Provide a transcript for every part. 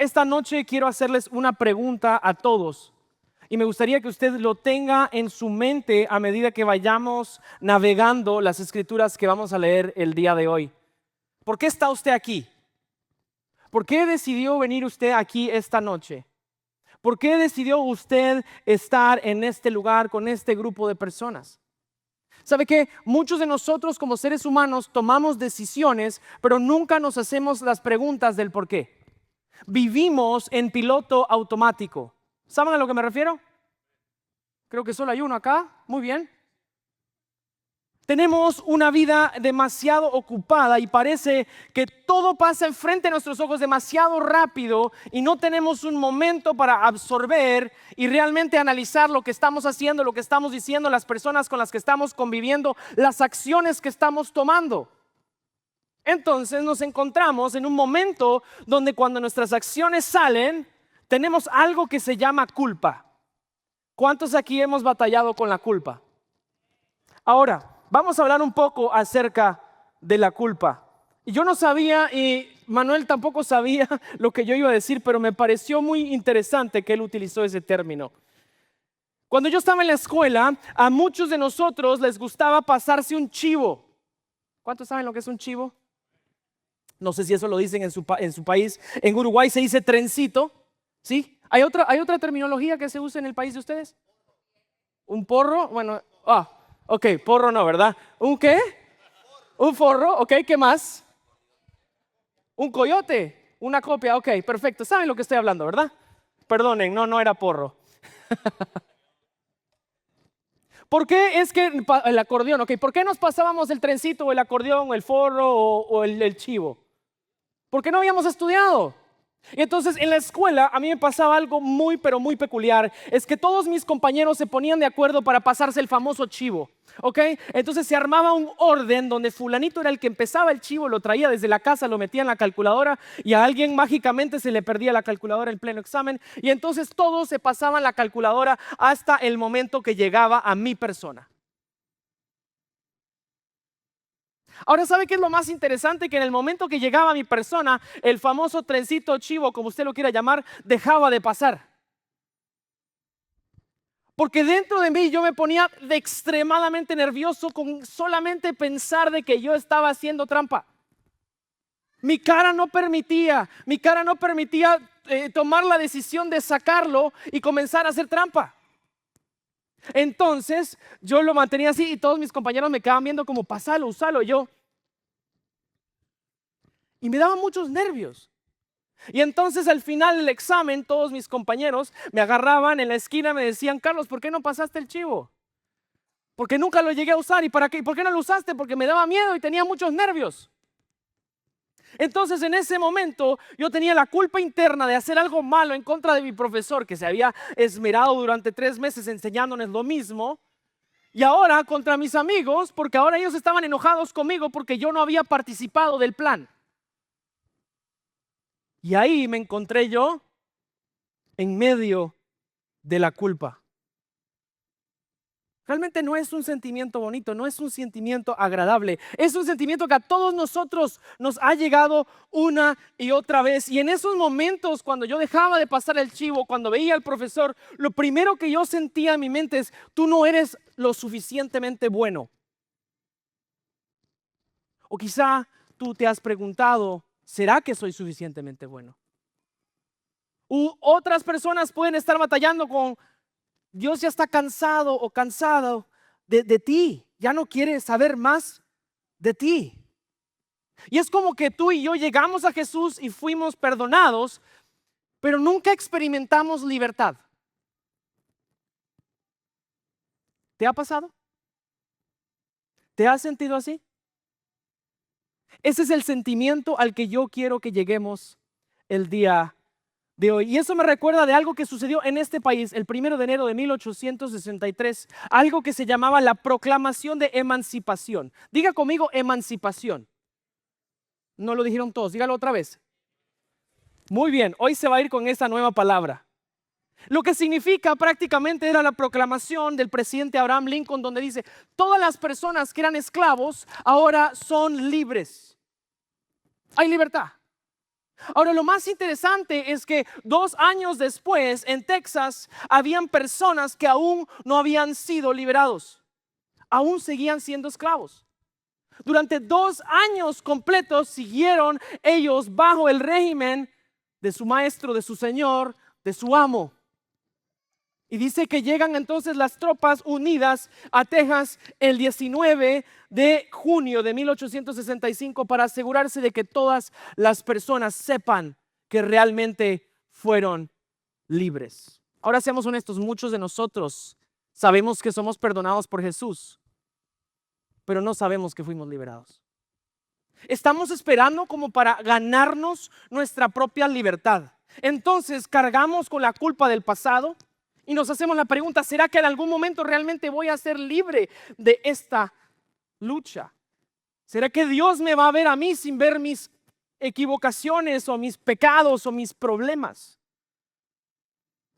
esta noche quiero hacerles una pregunta a todos y me gustaría que usted lo tenga en su mente a medida que vayamos navegando las escrituras que vamos a leer el día de hoy. ¿Por qué está usted aquí? ¿Por qué decidió venir usted aquí esta noche? ¿Por qué decidió usted estar en este lugar con este grupo de personas? ¿Sabe qué? Muchos de nosotros como seres humanos tomamos decisiones, pero nunca nos hacemos las preguntas del por qué. Vivimos en piloto automático. ¿Saben a lo que me refiero? Creo que solo hay uno acá. Muy bien. Tenemos una vida demasiado ocupada y parece que todo pasa enfrente de nuestros ojos demasiado rápido y no tenemos un momento para absorber y realmente analizar lo que estamos haciendo, lo que estamos diciendo, las personas con las que estamos conviviendo, las acciones que estamos tomando. Entonces nos encontramos en un momento donde cuando nuestras acciones salen, tenemos algo que se llama culpa. ¿Cuántos aquí hemos batallado con la culpa? Ahora, vamos a hablar un poco acerca de la culpa. Y yo no sabía, y Manuel tampoco sabía lo que yo iba a decir, pero me pareció muy interesante que él utilizó ese término. Cuando yo estaba en la escuela, a muchos de nosotros les gustaba pasarse un chivo. ¿Cuántos saben lo que es un chivo? No sé si eso lo dicen en su país. En Uruguay se dice trencito, ¿sí? ¿Hay otra terminología que se usa en el país de ustedes? ¿Un porro? Bueno, ok, porro no, ¿verdad? ¿Un qué? Un forro, ok, ¿qué más? Un coyote, una copia, ok, perfecto. ¿Saben lo que estoy hablando, verdad? Perdonen, no era porro. ¿Por qué es que el acordeón, ok? ¿Por qué nos pasábamos el trencito o el acordeón o el forro o el chivo? Porque no habíamos estudiado. Y entonces en la escuela a mí me pasaba algo muy pero muy peculiar. Es que todos mis compañeros se ponían de acuerdo para pasarse el famoso chivo, ¿ok? Entonces se armaba un orden donde fulanito era el que empezaba el chivo, lo traía desde la casa, lo metía en la calculadora y a alguien mágicamente se le perdía la calculadora en pleno examen. Y entonces todos se pasaban la calculadora hasta el momento que llegaba a mi persona. Ahora, ¿sabe qué es lo más interesante? Que en el momento que llegaba a mi persona, el famoso trencito chivo, como usted lo quiera llamar, dejaba de pasar. Porque dentro de mí yo me ponía extremadamente nervioso con solamente pensar de que yo estaba haciendo trampa. Mi cara no permitía tomar la decisión de sacarlo y comenzar a hacer trampa. Entonces yo lo mantenía así y todos mis compañeros me quedaban viendo como pasalo, usalo. Y me daban muchos nervios. Y entonces al final del examen todos mis compañeros me agarraban en la esquina y me decían: Carlos, ¿por qué no pasaste el chivo? Porque nunca lo llegué a usar. ¿Y para qué? ¿Por qué no lo usaste? Porque me daba miedo y tenía muchos nervios. Entonces en ese momento yo tenía la culpa interna de hacer algo malo en contra de mi profesor, que se había esmerado durante 3 meses enseñándonos lo mismo. Y ahora contra mis amigos, porque ahora ellos estaban enojados conmigo porque yo no había participado del plan. Y ahí me encontré yo en medio de la culpa. Realmente no es un sentimiento bonito, no es un sentimiento agradable. Es un sentimiento que a todos nosotros nos ha llegado una y otra vez. Y en esos momentos, cuando yo dejaba de pasar el chivo, cuando veía al profesor, lo primero que yo sentía en mi mente es: tú no eres lo suficientemente bueno. O quizá tú te has preguntado: ¿será que soy suficientemente bueno? U otras personas pueden estar batallando con: Dios ya está cansado o cansado de ti, ya no quiere saber más de ti. Y es como que tú y yo llegamos a Jesús y fuimos perdonados, pero nunca experimentamos libertad. ¿Te ha pasado? ¿Te has sentido así? Ese es el sentimiento al que yo quiero que lleguemos el día de hoy. Y eso me recuerda de algo que sucedió en este país el 1 de enero de 1863, algo que se llamaba la Proclamación de Emancipación. Diga conmigo: emancipación. No lo dijeron todos, dígalo otra vez. Muy bien, hoy se va a ir con esa nueva palabra. Lo que significa prácticamente era la proclamación del presidente Abraham Lincoln, donde dice: todas las personas que eran esclavos ahora son libres. Hay libertad. Ahora, lo más interesante es que 2 años después, en Texas, habían personas que aún no habían sido liberados. Aún seguían siendo esclavos. Durante 2 años completos siguieron ellos bajo el régimen de su maestro, de su señor, de su amo. Y dice que llegan entonces las tropas unidas a Texas el 19 de junio de 1865 para asegurarse de que todas las personas sepan que realmente fueron libres. Ahora seamos honestos, muchos de nosotros sabemos que somos perdonados por Jesús, pero no sabemos que fuimos liberados. Estamos esperando como para ganarnos nuestra propia libertad. Entonces cargamos con la culpa del pasado y nos hacemos la pregunta, ¿será que en algún momento realmente voy a ser libre de esta lucha? ¿Será que Dios me va a ver a mí sin ver mis equivocaciones o mis pecados o mis problemas?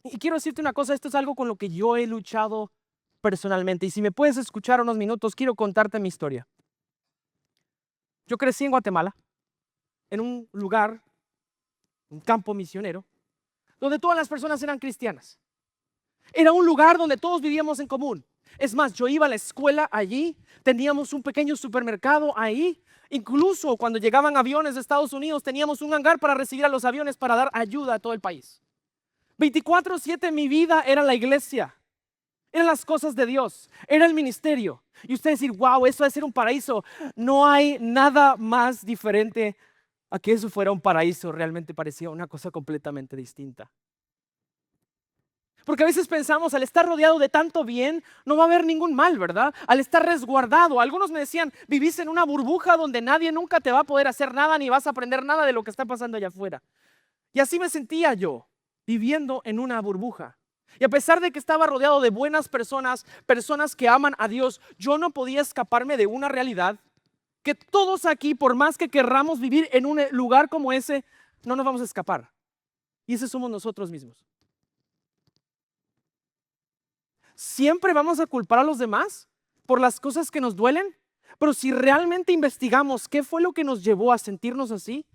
Y quiero decirte una cosa, esto es algo con lo que yo he luchado personalmente. Y si me puedes escuchar unos minutos, quiero contarte mi historia. Yo crecí en Guatemala, en un lugar, un campo misionero, donde todas las personas eran cristianas. Era un lugar donde todos vivíamos en común. Es más, yo iba a la escuela allí, teníamos un pequeño supermercado ahí. Incluso cuando llegaban aviones de Estados Unidos, teníamos un hangar para recibir a los aviones para dar ayuda a todo el país. 24/7 mi vida era la iglesia, eran las cosas de Dios, era el ministerio. Y usted decir, wow, eso debe ser un paraíso. No hay nada más diferente a que eso fuera un paraíso. Realmente parecía una cosa completamente distinta. Porque a veces pensamos, al estar rodeado de tanto bien, no va a haber ningún mal, ¿verdad? Al estar resguardado. Algunos me decían, vivís en una burbuja donde nadie nunca te va a poder hacer nada, ni vas a aprender nada de lo que está pasando allá afuera. Y así me sentía yo, viviendo en una burbuja. Y a pesar de que estaba rodeado de buenas personas, personas que aman a Dios, yo no podía escaparme de una realidad que todos aquí, por más que querramos vivir en un lugar como ese, no nos vamos a escapar. Y ese somos nosotros mismos. Siempre vamos a culpar a los demás por las cosas que nos duelen, pero si realmente investigamos qué fue lo que nos llevó a sentirnos así,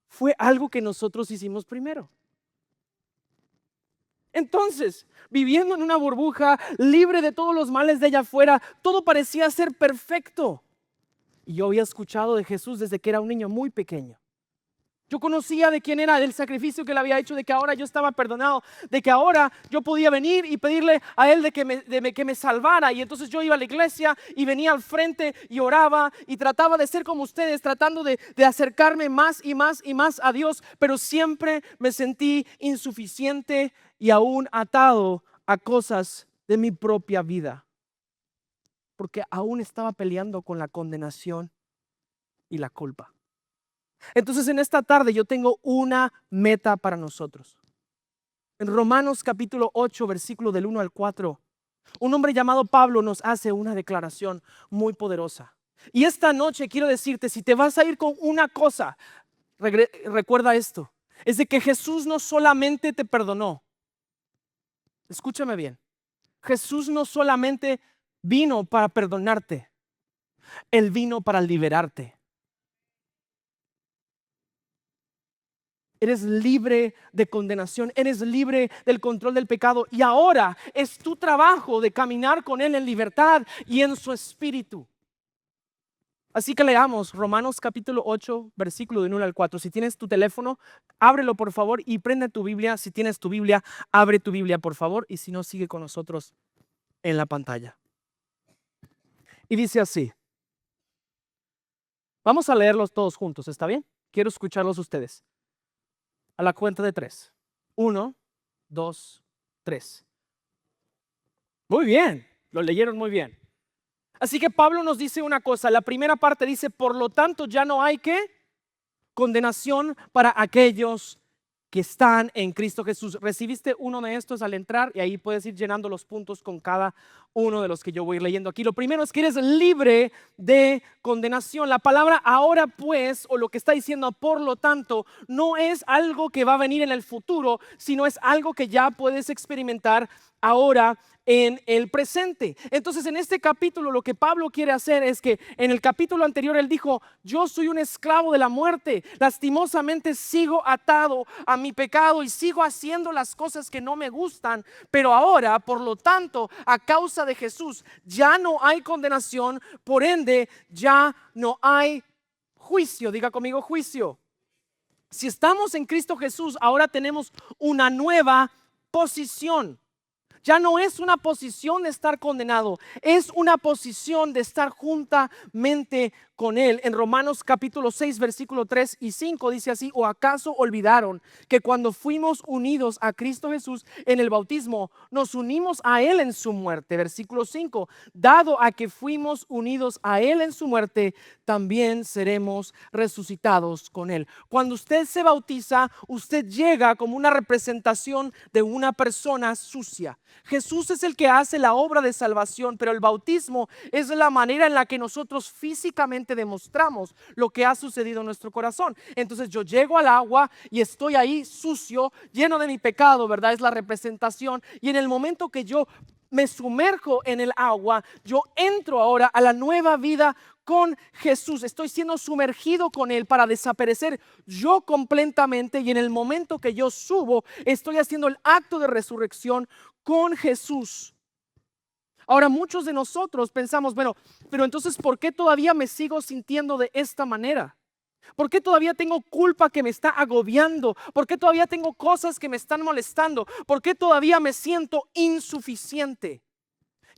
fue algo que nosotros hicimos primero. Entonces, viviendo en una burbuja, libre de todos los males de allá afuera, todo parecía ser perfecto. Y yo había escuchado de Jesús desde que era un niño muy pequeño. Yo conocía de quién era, del sacrificio que él había hecho, de que ahora yo estaba perdonado, de que ahora yo podía venir y pedirle a él que me salvara. Y entonces yo iba a la iglesia y venía al frente y oraba y trataba de ser como ustedes, tratando de acercarme más y más y más a Dios, pero siempre me sentí insuficiente y aún atado a cosas de mi propia vida, porque aún estaba peleando con la condenación y la culpa. Entonces en esta tarde yo tengo una meta para nosotros. En Romanos capítulo 8, versículo del 1 al 4, un hombre llamado Pablo nos hace una declaración muy poderosa. Y esta noche quiero decirte, si te vas a ir con una cosa, recuerda esto, es de que Jesús no solamente te perdonó. Escúchame bien, Jesús no solamente vino para perdonarte, Él vino para liberarte. Eres libre de condenación, eres libre del control del pecado y ahora es tu trabajo de caminar con Él en libertad y en su espíritu. Así que leamos Romanos capítulo 8, versículo del 1 al 4. Si tienes tu teléfono, ábrelo por favor y prende tu Biblia. Si tienes tu Biblia, abre tu Biblia por favor y si no, sigue con nosotros en la pantalla. Y dice así. Vamos a leerlos todos juntos, ¿está bien? Quiero escucharlos ustedes. A la cuenta de 3. 1, 2, 3. Muy bien, lo leyeron muy bien. Así que Pablo nos dice una cosa. La primera parte dice, por lo tanto ya no hay ¿qué? Condenación para aquellos que están en Cristo Jesús. Recibiste uno de estos al entrar y ahí puedes ir llenando los puntos con cada uno de los que yo voy leyendo aquí. Lo primero es que eres libre de condenación. La palabra ahora pues, o lo que está diciendo por lo tanto, no es algo que va a venir en el futuro, sino es algo que ya puedes experimentar ahora en el presente. Entonces, en este capítulo lo que Pablo quiere hacer es que en el capítulo anterior él dijo: yo soy un esclavo de la muerte, lastimosamente sigo atado a mi pecado y sigo haciendo las cosas que no me gustan, pero ahora, por lo tanto, a causa de Jesús ya no hay condenación, por ende ya no hay juicio. Diga conmigo: juicio. Si estamos en Cristo Jesús, ahora tenemos una nueva posición. Ya no es una posición de estar condenado, es una posición de estar juntamente con Él. En Romanos capítulo 6, versículo 3 y 5 dice así: ¿o acaso olvidaron que cuando fuimos unidos a Cristo Jesús en el bautismo, nos unimos a Él en su muerte? Versículo 5: dado a que fuimos unidos a Él en su muerte, también seremos resucitados con Él. Cuando usted se bautiza, usted llega como una representación de una persona sucia. Jesús es el que hace la obra de salvación, pero el bautismo es la manera en la que nosotros físicamente demostramos lo que ha sucedido en nuestro corazón. Entonces yo llego al agua y estoy ahí sucio, lleno de mi pecado, ¿verdad? Es la representación. Y en el momento que yo me sumerjo en el agua, yo entro ahora a la nueva vida con Jesús. Estoy siendo sumergido con Él para desaparecer yo completamente, y en el momento que yo subo, estoy haciendo el acto de resurrección con Jesús. Ahora, muchos de nosotros pensamos: bueno, pero entonces, ¿por qué todavía me sigo sintiendo de esta manera? ¿Por qué todavía tengo culpa que me está agobiando? ¿Por qué todavía tengo cosas que me están molestando? ¿Por qué todavía me siento insuficiente?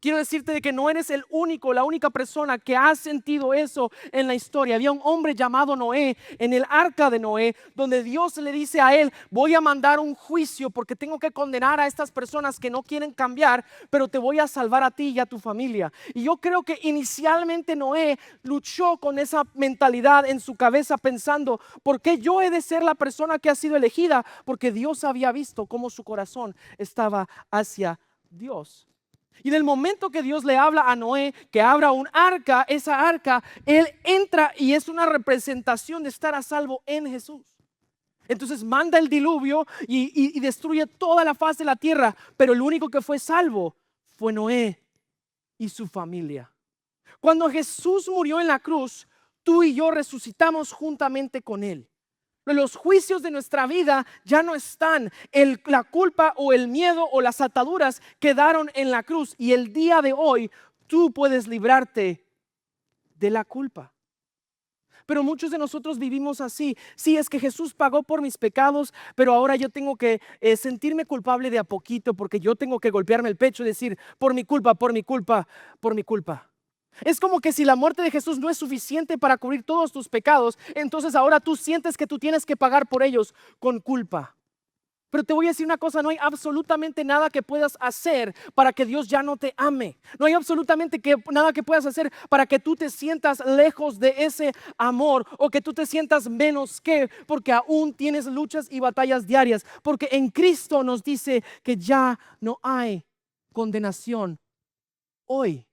Quiero decirte de que no eres el único, la única persona que ha sentido eso en la historia. Había un hombre llamado Noé en el arca de Noé, donde Dios le dice a él: voy a mandar un juicio porque tengo que condenar a estas personas que no quieren cambiar, pero te voy a salvar a ti y a tu familia. Y yo creo que inicialmente Noé luchó con esa mentalidad en su cabeza, pensando: ¿por qué yo he de ser la persona que ha sido elegida? Porque Dios había visto cómo su corazón estaba hacia Dios. Y en el momento que Dios le habla a Noé que abra un arca, esa arca, él entra y es una representación de estar a salvo en Jesús. Entonces manda el diluvio y destruye toda la faz de la tierra, pero el único que fue salvo fue Noé y su familia. Cuando Jesús murió en la cruz, tú y yo resucitamos juntamente con Él. Los juicios de nuestra vida ya no están. La culpa o el miedo o las ataduras quedaron en la cruz, y el día de hoy tú puedes librarte de la culpa. Pero muchos de nosotros vivimos así. Sí, es que Jesús pagó por mis pecados, pero ahora yo tengo que sentirme culpable de a poquito, porque yo tengo que golpearme el pecho y decir: por mi culpa, por mi culpa, por mi culpa. Es como que si la muerte de Jesús no es suficiente para cubrir todos tus pecados, entonces ahora tú sientes que tú tienes que pagar por ellos con culpa. Pero te voy a decir una cosa: no hay absolutamente nada que puedas hacer para que Dios ya no te ame. No hay absolutamente nada que puedas hacer para que tú te sientas lejos de ese amor, o que tú te sientas menos que, porque aún tienes luchas y batallas diarias. Porque en Cristo nos dice que ya no hay condenación hoy.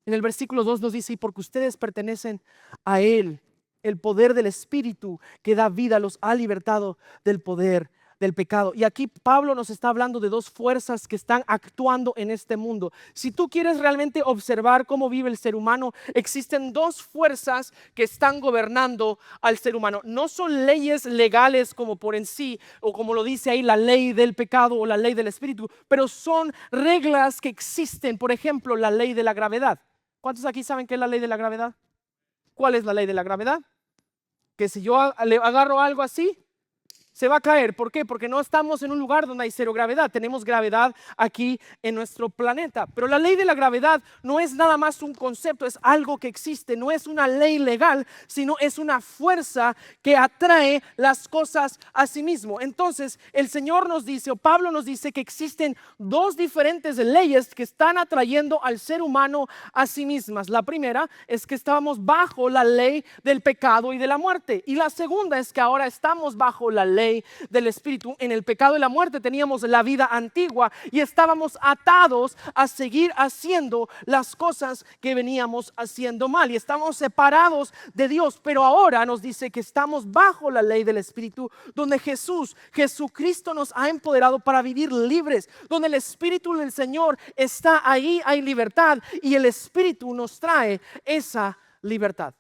En el versículo 2 nos dice: y porque ustedes pertenecen a Él, el poder del Espíritu que da vida los ha libertado del poder del pecado. Y aquí Pablo nos está hablando de dos fuerzas que están actuando en este mundo. Si tú quieres realmente observar cómo vive el ser humano, existen dos fuerzas que están gobernando al ser humano. No son leyes legales como por en sí, o como lo dice ahí, la ley del pecado o la ley del Espíritu, pero son reglas que existen. Por ejemplo, la ley de la gravedad. ¿Cuántos aquí saben qué es la ley de la gravedad? ¿Cuál es la ley de la gravedad? Que si yo le agarro algo así, se va a caer. ¿Por qué? Porque no estamos en un lugar donde hay cero gravedad. Tenemos gravedad aquí en nuestro planeta. Pero la ley de la gravedad no es nada más un concepto, es algo que existe. No es una ley legal, sino es una fuerza que atrae las cosas a sí mismo. Entonces, el Señor nos dice, o Pablo nos dice, que existen dos diferentes leyes que están atrayendo al ser humano a sí mismas. La primera es que estábamos bajo la ley del pecado y de la muerte. Y la segunda es que ahora estamos bajo la ley ley del Espíritu. En el pecado y la muerte teníamos la vida antigua y estábamos atados a seguir haciendo las cosas que veníamos haciendo mal y estábamos separados de Dios. Pero ahora nos dice que estamos bajo la ley del Espíritu, donde Jesucristo nos ha empoderado para vivir libres, donde el Espíritu del Señor está ahí, hay libertad y el Espíritu nos trae esa libertad.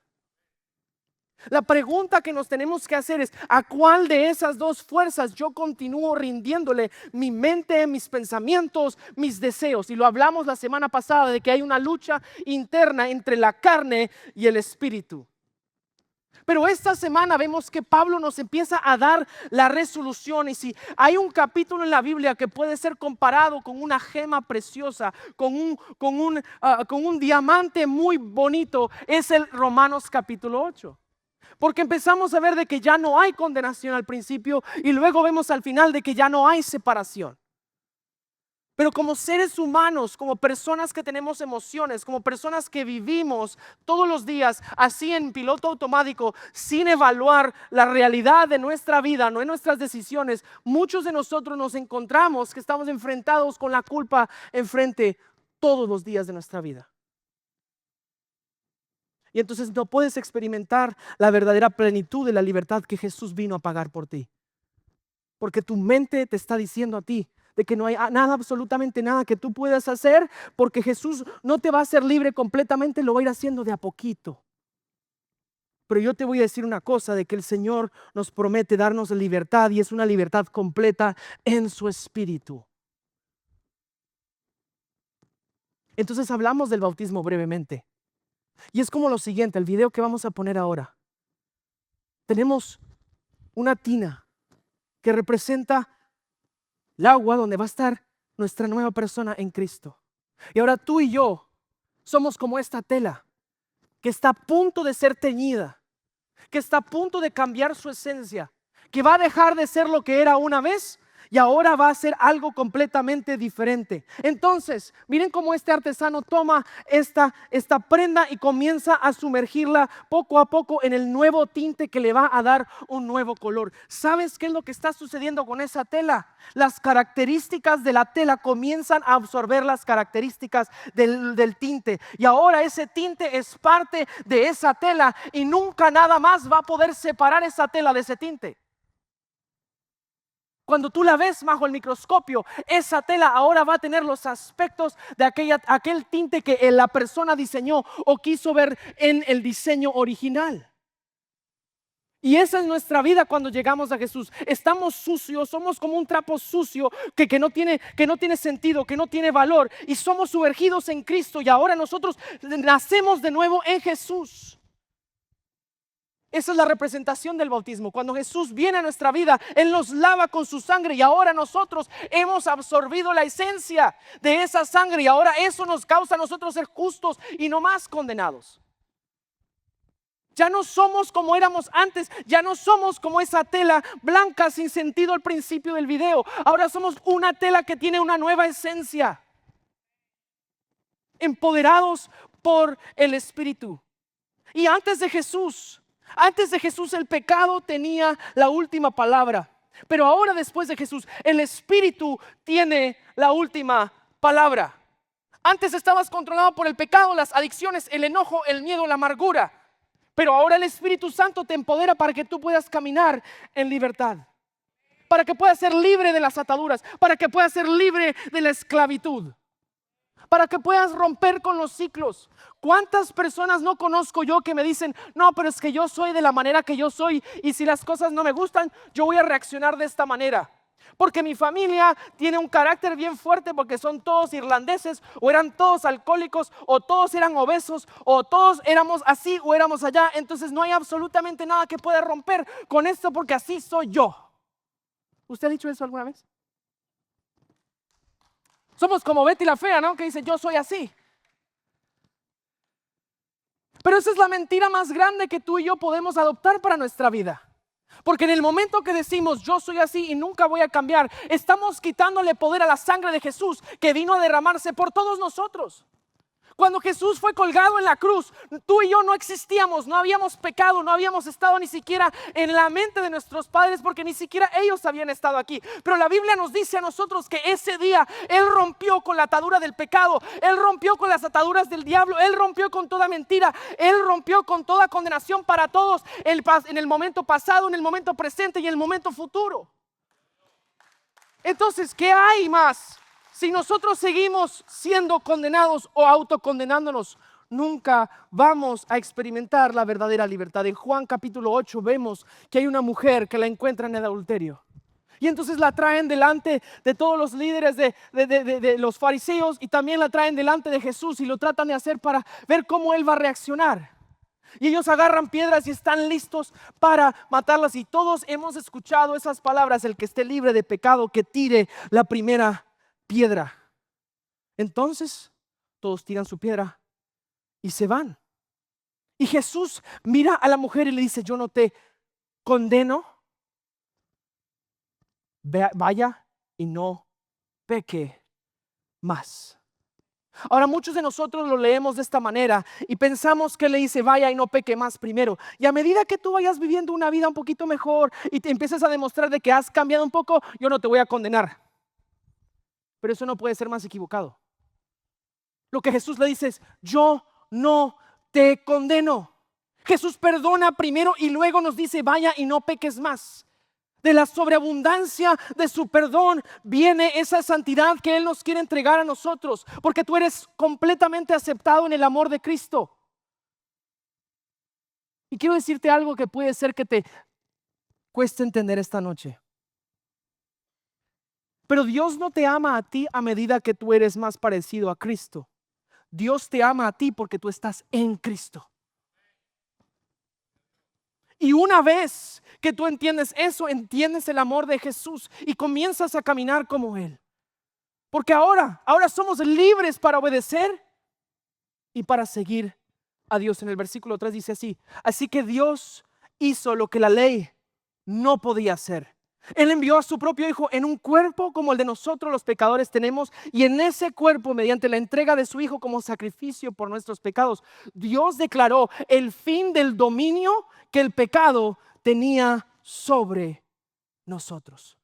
La pregunta que nos tenemos que hacer es: ¿a cuál de esas dos fuerzas yo continúo rindiéndole mi mente, mis pensamientos, mis deseos? Y lo hablamos la semana pasada de que hay una lucha interna entre la carne y el espíritu. Pero esta semana vemos que Pablo nos empieza a dar la resolución. Y si hay un capítulo en la Biblia que puede ser comparado con una gema preciosa, con un diamante muy bonito, es el Romanos capítulo 8. Porque empezamos a ver de que ya no hay condenación al principio y luego vemos al final de que ya no hay separación. Pero como seres humanos, como personas que tenemos emociones, como personas que vivimos todos los días así en piloto automático, sin evaluar la realidad de nuestra vida, no en nuestras decisiones, muchos de nosotros nos encontramos que estamos enfrentados con la culpa enfrente todos los días de nuestra vida. Y entonces no puedes experimentar la verdadera plenitud de la libertad que Jesús vino a pagar por ti. Porque tu mente te está diciendo a ti de que no hay nada, absolutamente nada que tú puedas hacer, porque Jesús no te va a hacer libre completamente, lo va a ir haciendo de a poquito. Pero yo te voy a decir una cosa, de que el Señor nos promete darnos libertad y es una libertad completa en su espíritu. Entonces hablamos del bautismo brevemente. Y es como lo siguiente, el video que vamos a poner ahora. Tenemos una tina que representa el agua donde va a estar nuestra nueva persona en Cristo. Y ahora tú y yo somos como esta tela que está a punto de ser teñida, que está a punto de cambiar su esencia, que va a dejar de ser lo que era una vez y ahora va a ser algo completamente diferente. Entonces, miren cómo este artesano toma esta prenda y comienza a sumergirla poco a poco en el nuevo tinte que le va a dar un nuevo color. ¿Sabes qué es lo que está sucediendo con esa tela? Las características de la tela comienzan a absorber las características del tinte. Y ahora ese tinte es parte de esa tela y nunca nada más va a poder separar esa tela de ese tinte. Cuando tú la ves bajo el microscopio, esa tela ahora va a tener los aspectos de aquel tinte que la persona diseñó o quiso ver en el diseño original. Y esa es nuestra vida cuando llegamos a Jesús. Estamos sucios, somos como un trapo sucio que no tiene sentido, que no tiene valor. Y somos sumergidos en Cristo y ahora nosotros nacemos de nuevo en Jesús. Esa es la representación del bautismo. Cuando Jesús viene a nuestra vida, Él nos lava con su sangre y ahora nosotros hemos absorbido la esencia de esa sangre y ahora eso nos causa a nosotros ser justos y no más condenados. Ya no somos como éramos antes, ya no somos como esa tela blanca sin sentido al principio del video. Ahora somos una tela que tiene una nueva esencia, empoderados por el Espíritu. Y antes de Jesús el pecado tenía la última palabra. Pero ahora después de Jesús, el Espíritu tiene la última palabra. Antes estabas controlado por el pecado, las adicciones, el enojo, el miedo, la amargura. Pero ahora el Espíritu Santo te empodera para que tú puedas caminar en libertad. Para que puedas ser libre de las ataduras. Para que puedas ser libre de la esclavitud. Para que puedas romper con los ciclos. ¿Cuántas personas no conozco yo que me dicen: no, pero es que yo soy de la manera que yo soy y si las cosas no me gustan, yo voy a reaccionar de esta manera? Porque mi familia tiene un carácter bien fuerte, porque son todos irlandeses, o eran todos alcohólicos, o todos eran obesos, o todos éramos así o éramos allá. Entonces no hay absolutamente nada que pueda romper con esto porque así soy yo. ¿Usted ha dicho eso alguna vez? Somos como Betty la Fea, ¿no? Que dice: yo soy así. Pero esa es la mentira más grande que tú y yo podemos adoptar para nuestra vida. Porque en el momento que decimos: yo soy así y nunca voy a cambiar, estamos quitándole poder a la sangre de Jesús que vino a derramarse por todos nosotros. Cuando Jesús fue colgado en la cruz, tú y yo no existíamos, no habíamos pecado, no habíamos estado ni siquiera en la mente de nuestros padres porque ni siquiera ellos habían estado aquí. Pero la Biblia nos dice a nosotros que ese día Él rompió con la atadura del pecado, Él rompió con las ataduras del diablo, Él rompió con toda mentira, Él rompió con toda condenación para todos en el momento pasado, en el momento presente y en el momento futuro. Entonces, ¿qué hay más? Si nosotros seguimos siendo condenados o autocondenándonos, nunca vamos a experimentar la verdadera libertad. En Juan capítulo 8 vemos que hay una mujer que la encuentran en adulterio. Y entonces la traen delante de todos los líderes de los fariseos y también la traen delante de Jesús y lo tratan de hacer para ver cómo Él va a reaccionar. Y ellos agarran piedras y están listos para matarlas. Y todos hemos escuchado esas palabras: el que esté libre de pecado, que tire la primera piedra. Entonces todos tiran su piedra y se van. Y Jesús mira a la mujer y le dice: yo no te condeno, vaya y no peque más. Ahora, muchos de nosotros lo leemos de esta manera y pensamos que le dice: vaya y no peque más primero. Y a medida que tú vayas viviendo una vida un poquito mejor y te empieces a demostrar de que has cambiado un poco, yo no te voy a condenar. Pero eso no puede ser más equivocado. Lo que Jesús le dice es: yo no te condeno. Jesús perdona primero y luego nos dice: vaya y no peques más. De la sobreabundancia de su perdón viene esa santidad que Él nos quiere entregar a nosotros, porque tú eres completamente aceptado en el amor de Cristo. Y quiero decirte algo que puede ser que te cueste entender esta noche. Pero Dios no te ama a ti a medida que tú eres más parecido a Cristo. Dios te ama a ti porque tú estás en Cristo. Y una vez que tú entiendes eso, entiendes el amor de Jesús y comienzas a caminar como Él. Porque ahora somos libres para obedecer y para seguir a Dios. En el versículo 3 dice así: así que Dios hizo lo que la ley no podía hacer. Él envió a su propio Hijo en un cuerpo como el de nosotros los pecadores tenemos, y en ese cuerpo, mediante la entrega de su Hijo como sacrificio por nuestros pecados, Dios declaró el fin del dominio que el pecado tenía sobre nosotros.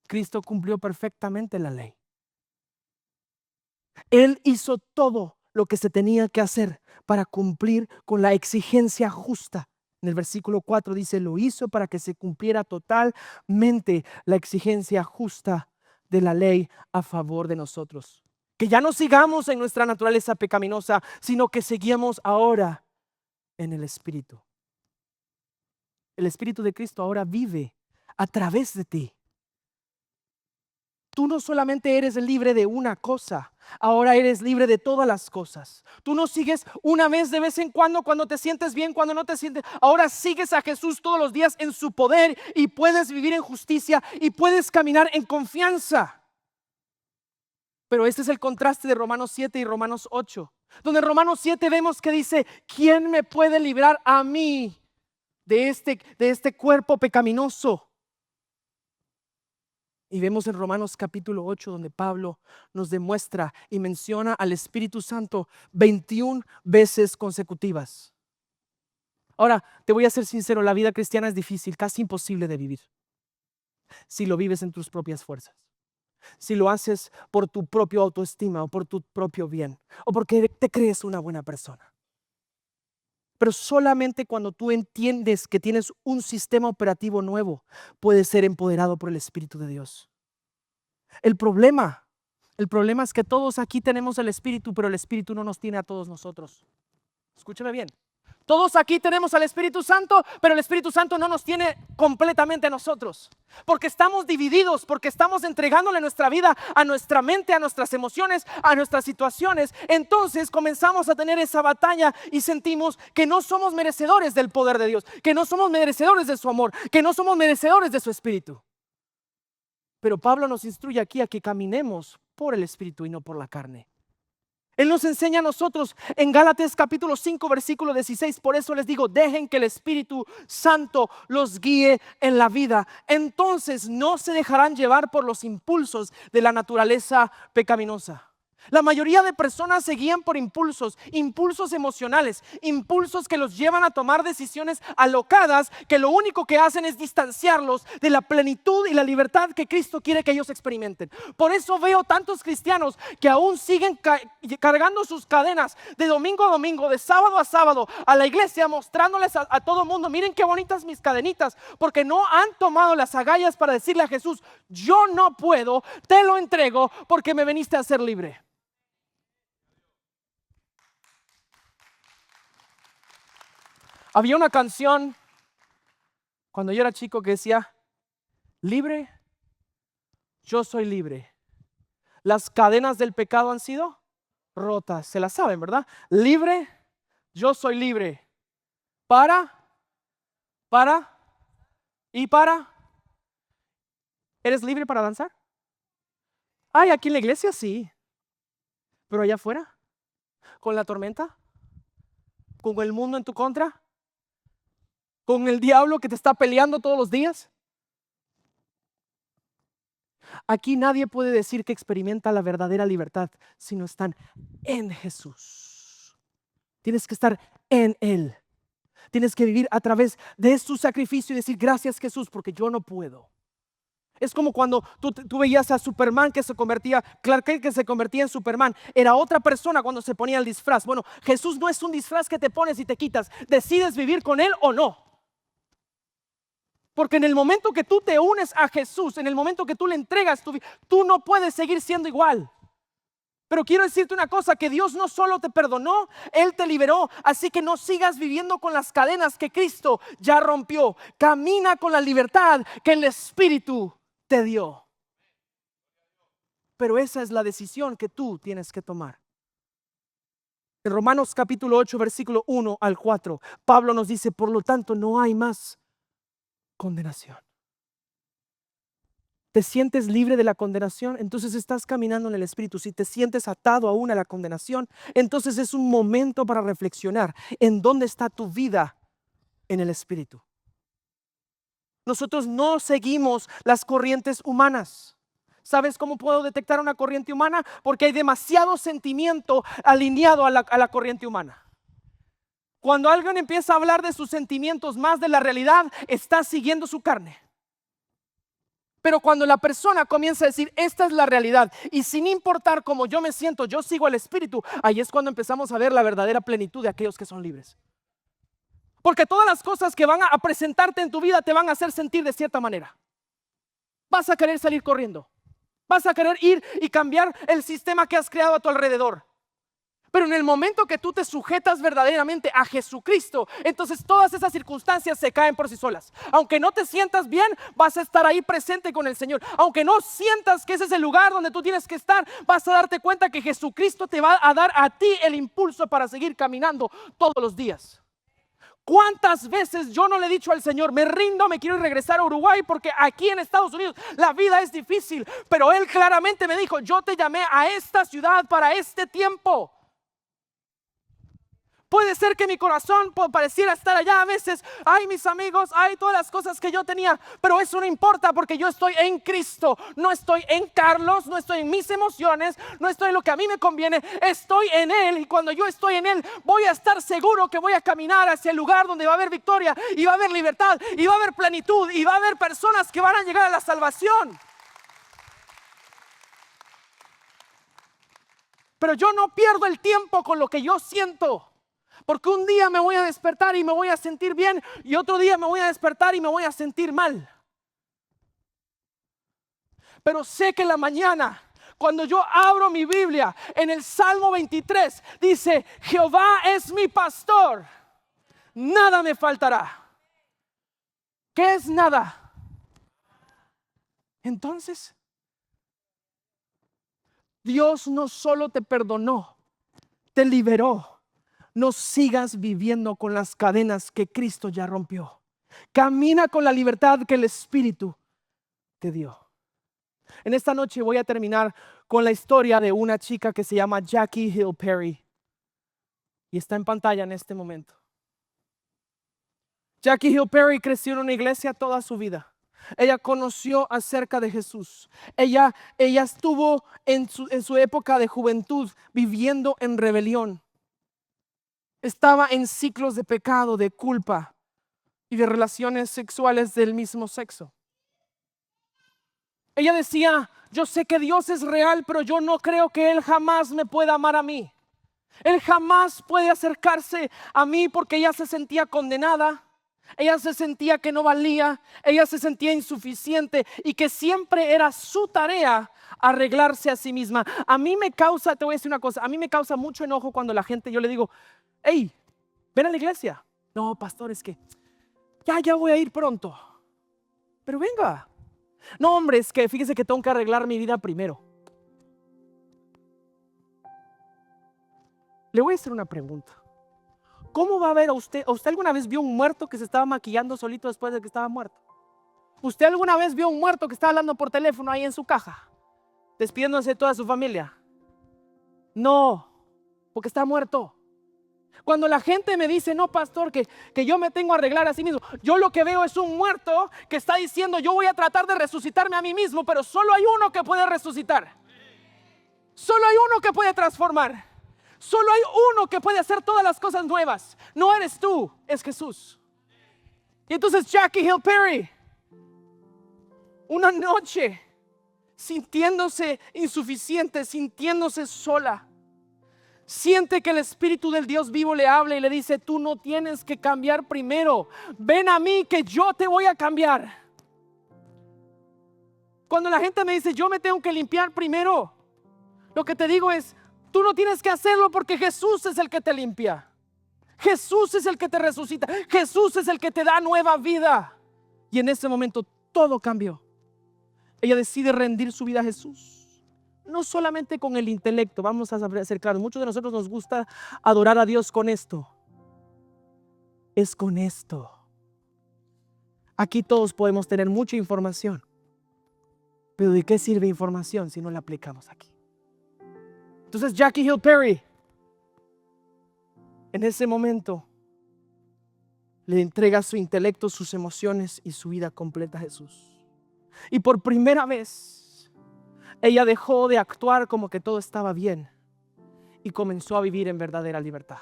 Cristo cumplió perfectamente la ley. Él hizo todo lo que se tenía que hacer para cumplir con la exigencia justa. En el versículo 4 dice: lo hizo para que se cumpliera totalmente la exigencia justa de la ley a favor de nosotros. Que ya no sigamos en nuestra naturaleza pecaminosa, sino que seguimos ahora en el Espíritu. El Espíritu de Cristo ahora vive a través de ti. Tú no solamente eres libre de una cosa, ahora eres libre de todas las cosas. Tú no sigues una vez de vez en cuando te sientes bien, cuando no te sientes. Ahora sigues a Jesús todos los días en su poder y puedes vivir en justicia y puedes caminar en confianza. Pero este es el contraste de Romanos 7 y Romanos 8, donde en Romanos 7 vemos que dice: ¿quién me puede librar a mí de este cuerpo pecaminoso? Y vemos en Romanos capítulo 8 donde Pablo nos demuestra y menciona al Espíritu Santo 21 veces consecutivas. Ahora, te voy a ser sincero, la vida cristiana es difícil, casi imposible de vivir, si lo vives en tus propias fuerzas. Si lo haces por tu propia autoestima o por tu propio bien, o porque te crees una buena persona. Pero solamente cuando tú entiendes que tienes un sistema operativo nuevo, puedes ser empoderado por el Espíritu de Dios. El problema es que todos aquí tenemos el Espíritu, pero el Espíritu no nos tiene a todos nosotros. Escúchame bien. Todos aquí tenemos al Espíritu Santo, pero el Espíritu Santo no nos tiene completamente a nosotros. Porque estamos divididos, porque estamos entregándole nuestra vida a nuestra mente, a nuestras emociones, a nuestras situaciones. Entonces comenzamos a tener esa batalla y sentimos que no somos merecedores del poder de Dios, que no somos merecedores de su amor, que no somos merecedores de su Espíritu. Pero Pablo nos instruye aquí a que caminemos por el Espíritu y no por la carne. Él nos enseña a nosotros en Gálatas capítulo 5 versículo 16. Por eso les digo: dejen que el Espíritu Santo los guíe en la vida. Entonces no se dejarán llevar por los impulsos de la naturaleza pecaminosa. La mayoría de personas se guían por impulsos, impulsos emocionales, impulsos que los llevan a tomar decisiones alocadas que lo único que hacen es distanciarlos de la plenitud y la libertad que Cristo quiere que ellos experimenten. Por eso veo tantos cristianos que aún siguen cargando sus cadenas de domingo a domingo, de sábado a sábado, a la iglesia, mostrándoles a todo el mundo: miren qué bonitas mis cadenitas, porque no han tomado las agallas para decirle a Jesús: yo no puedo, te lo entrego porque me veniste a hacer libre. Había una canción cuando yo era chico que decía: libre, yo soy libre. Las cadenas del pecado han sido rotas. Se la saben, ¿verdad? Libre, yo soy libre. Para. ¿Eres libre para danzar? Ay, aquí en la iglesia sí. Pero allá afuera, con la tormenta, con el mundo en tu contra, con el diablo que te está peleando todos los días. Aquí nadie puede decir que experimenta la verdadera libertad si no están en Jesús. Tienes que estar en Él. Tienes que vivir a través de su sacrificio y decir: gracias, Jesús, porque yo no puedo. Es como cuando tú veías a Superman que se convertía, Clark Kent que se convertía en Superman. Era otra persona cuando se ponía el disfraz. Bueno, Jesús no es un disfraz que te pones y te quitas. Decides vivir con Él o no. Porque en el momento que tú te unes a Jesús, en el momento que tú le entregas tu vida, tú no puedes seguir siendo igual. Pero quiero decirte una cosa, que Dios no solo te perdonó, Él te liberó. Así que no sigas viviendo con las cadenas que Cristo ya rompió. Camina con la libertad que el Espíritu te dio. Pero esa es la decisión que tú tienes que tomar. En Romanos capítulo 8, versículo 1 al 4, Pablo nos dice: por lo tanto, no hay más condenación. ¿Te sientes libre de la condenación? Entonces estás caminando en el Espíritu. Si te sientes atado aún a la condenación, entonces es un momento para reflexionar en dónde está tu vida en el Espíritu. Nosotros no seguimos las corrientes humanas. ¿Sabes cómo puedo detectar una corriente humana? Porque hay demasiado sentimiento alineado a la corriente humana. Cuando alguien empieza a hablar de sus sentimientos más de la realidad, está siguiendo su carne. Pero cuando la persona comienza a decir: esta es la realidad, y sin importar cómo yo me siento, yo sigo al Espíritu, ahí es cuando empezamos a ver la verdadera plenitud de aquellos que son libres. Porque todas las cosas que van a presentarte en tu vida te van a hacer sentir de cierta manera. Vas a querer salir corriendo. Vas a querer ir y cambiar el sistema que has creado a tu alrededor. Pero en el momento que tú te sujetas verdaderamente a Jesucristo, entonces todas esas circunstancias se caen por sí solas. Aunque no te sientas bien, vas a estar ahí presente con el Señor. Aunque no sientas que ese es el lugar donde tú tienes que estar, vas a darte cuenta que Jesucristo te va a dar a ti el impulso para seguir caminando todos los días. ¿Cuántas veces yo no le he dicho al Señor: me rindo, me quiero regresar a Uruguay porque aquí en Estados Unidos la vida es difícil? Pero Él claramente me dijo: yo te llamé a esta ciudad para este tiempo. Puede ser que mi corazón pareciera estar allá a veces. Ay, mis amigos, ay, todas las cosas que yo tenía. Pero eso no importa, porque yo estoy en Cristo. No estoy en Carlos, no estoy en mis emociones, no estoy en lo que a mí me conviene. Estoy en Él, y cuando yo estoy en Él, voy a estar seguro que voy a caminar hacia el lugar donde va a haber victoria, y va a haber libertad, y va a haber plenitud, y va a haber personas que van a llegar a la salvación. Pero yo no pierdo el tiempo con lo que yo siento. Porque un día me voy a despertar y me voy a sentir bien, y otro día me voy a despertar y me voy a sentir mal. Pero sé que la mañana, cuando yo abro mi Biblia, en el Salmo 23, dice: Jehová es mi pastor, nada me faltará. ¿Qué es nada? Entonces, Dios no solo te perdonó, te liberó. No sigas viviendo con las cadenas que Cristo ya rompió. Camina con la libertad que el Espíritu te dio. En esta noche voy a terminar con la historia de una chica que se llama Jackie Hill Perry. Y está en pantalla en este momento. Jackie Hill Perry creció en una iglesia toda su vida. Ella conoció acerca de Jesús. Ella estuvo en su época de juventud viviendo en rebelión. Estaba en ciclos de pecado, de culpa y de relaciones sexuales del mismo sexo. Ella decía, yo sé que Dios es real, pero yo no creo que Él jamás me pueda amar a mí. Él jamás puede acercarse a mí porque ella se sentía condenada. Ella se sentía que no valía, ella se sentía insuficiente y que siempre era su tarea arreglarse a sí misma. A mí me causa, te voy a decir una cosa, a mí me causa mucho enojo cuando la gente, yo le digo, hey, ven a la iglesia. No, pastor, es que ya voy a ir pronto. Pero venga. No, hombre, es que fíjese que tengo que arreglar mi vida primero. Le voy a hacer una pregunta. ¿Cómo va a ver a usted? ¿Usted alguna vez vio un muerto que se estaba maquillando solito después de que estaba muerto? ¿Usted alguna vez vio un muerto que estaba hablando por teléfono ahí en su caja, despidiéndose de toda su familia? No, porque está muerto. Cuando la gente me dice, no, pastor, que yo me tengo que arreglar a sí mismo, yo lo que veo es un muerto que está diciendo, yo voy a tratar de resucitarme a mí mismo, pero solo hay uno que puede resucitar. Solo hay uno que puede transformar. Solo hay uno que puede hacer todas las cosas nuevas. No eres tú, es Jesús. Y entonces Jackie Hill Perry, una noche, sintiéndose insuficiente, sintiéndose sola, siente que el Espíritu del Dios vivo le habla y le dice, tú no tienes que cambiar primero. Ven a mí que yo te voy a cambiar. Cuando la gente me dice, yo me tengo que limpiar primero, lo que te digo es, tú no tienes que hacerlo porque Jesús es el que te limpia. Jesús es el que te resucita. Jesús es el que te da nueva vida. Y en ese momento todo cambió. Ella decide rendir su vida a Jesús. No solamente con el intelecto, vamos a ser claros. Muchos de nosotros nos gusta adorar a Dios con esto. Es con esto. Aquí todos podemos tener mucha información. Pero ¿de qué sirve información si no la aplicamos aquí? Entonces Jackie Hill Perry, en ese momento, le entrega su intelecto, sus emociones y su vida completa a Jesús. Y por primera vez, ella dejó de actuar como que todo estaba bien y comenzó a vivir en verdadera libertad.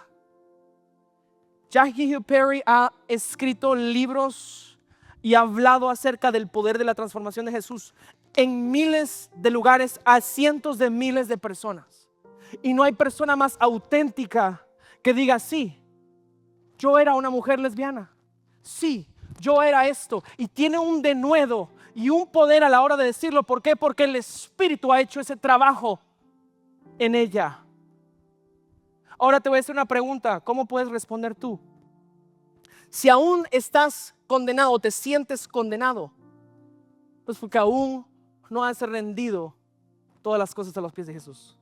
Jackie Hill Perry ha escrito libros y ha hablado acerca del poder de la transformación de Jesús en miles de lugares a cientos de miles de personas. Y no hay persona más auténtica que diga, sí, yo era una mujer lesbiana. Sí, yo era esto. Y tiene un denuedo y un poder a la hora de decirlo. ¿Por qué? Porque el Espíritu ha hecho ese trabajo en ella. Ahora te voy a hacer una pregunta. ¿Cómo puedes responder tú? Si aún estás condenado, te sientes condenado, pues porque aún no has rendido todas las cosas a los pies de Jesús.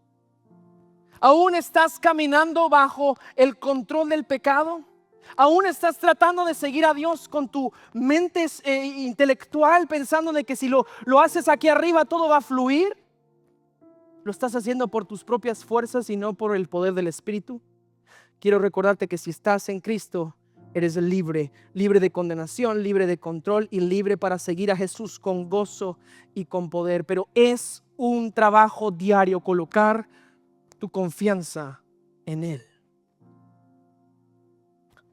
¿Aún estás caminando bajo el control del pecado? ¿Aún estás tratando de seguir a Dios con tu mente intelectual pensando de que si lo haces aquí arriba todo va a fluir? ¿Lo estás haciendo por tus propias fuerzas y no por el poder del Espíritu? Quiero recordarte que si estás en Cristo, eres libre, libre de condenación, libre de control y libre para seguir a Jesús con gozo y con poder. Pero es un trabajo diario colocar tu confianza en Él.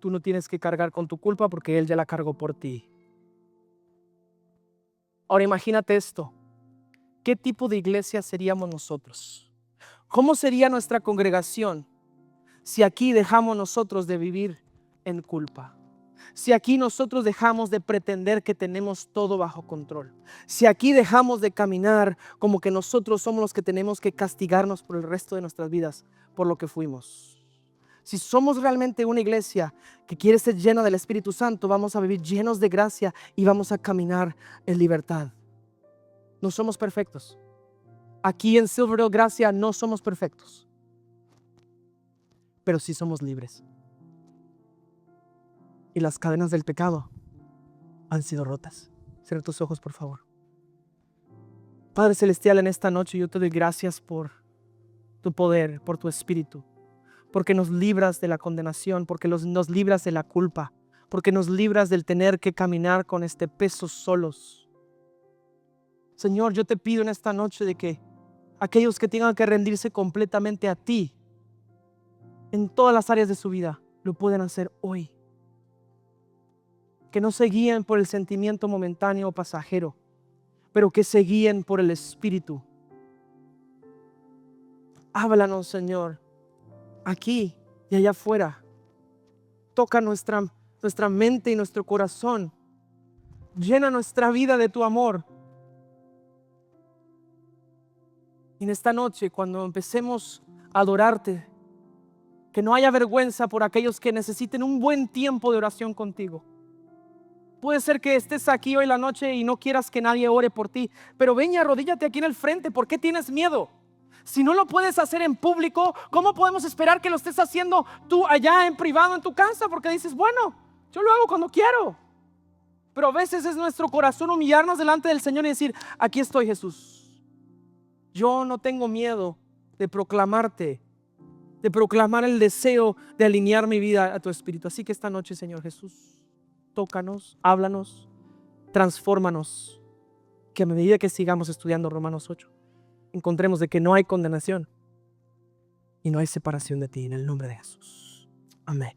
Tú no tienes que cargar con tu culpa porque Él ya la cargó por ti. Ahora imagínate esto. ¿Qué tipo de iglesia seríamos nosotros? ¿Cómo sería nuestra congregación si aquí dejamos nosotros de vivir en culpa? Si aquí nosotros dejamos de pretender que tenemos todo bajo control. Si aquí dejamos de caminar como que nosotros somos los que tenemos que castigarnos por el resto de nuestras vidas por lo que fuimos. Si somos realmente una iglesia que quiere ser llena del Espíritu Santo, vamos a vivir llenos de gracia y vamos a caminar en libertad. No somos perfectos. Aquí en Silver Hill Gracia no somos perfectos, pero sí somos libres. Y las cadenas del pecado han sido rotas. Cierra tus ojos, por favor. Padre Celestial, en esta noche yo te doy gracias por tu poder, por tu Espíritu, porque nos libras de la condenación, porque nos libras de la culpa, porque nos libras del tener que caminar con este peso solos. Señor, yo te pido en esta noche de que aquellos que tengan que rendirse completamente a ti en todas las áreas de su vida, lo puedan hacer hoy. Que no se guíen por el sentimiento momentáneo o pasajero, pero que se guíen por el Espíritu. Háblanos, Señor, aquí y allá afuera. Toca nuestra mente y nuestro corazón. Llena nuestra vida de tu amor. Y en esta noche, cuando empecemos a adorarte, que no haya vergüenza por aquellos que necesiten un buen tiempo de oración contigo. Puede ser que estés aquí hoy la noche y no quieras que nadie ore por ti, pero ven y arrodíllate aquí en el frente. ¿Por qué tienes miedo? Si no lo puedes hacer en público, ¿cómo podemos esperar que lo estés haciendo tú allá en privado en tu casa? Porque dices, bueno, yo lo hago cuando quiero. Pero a veces es nuestro corazón humillarnos delante del Señor y decir, aquí estoy, Jesús. Yo no tengo miedo de proclamarte, de proclamar el deseo de alinear mi vida a tu espíritu. Así que esta noche, Señor Jesús, tócanos, háblanos, transfórmanos, que a medida que sigamos estudiando Romanos 8, encontremos de que no hay condenación y no hay separación de ti, en el nombre de Jesús. Amén.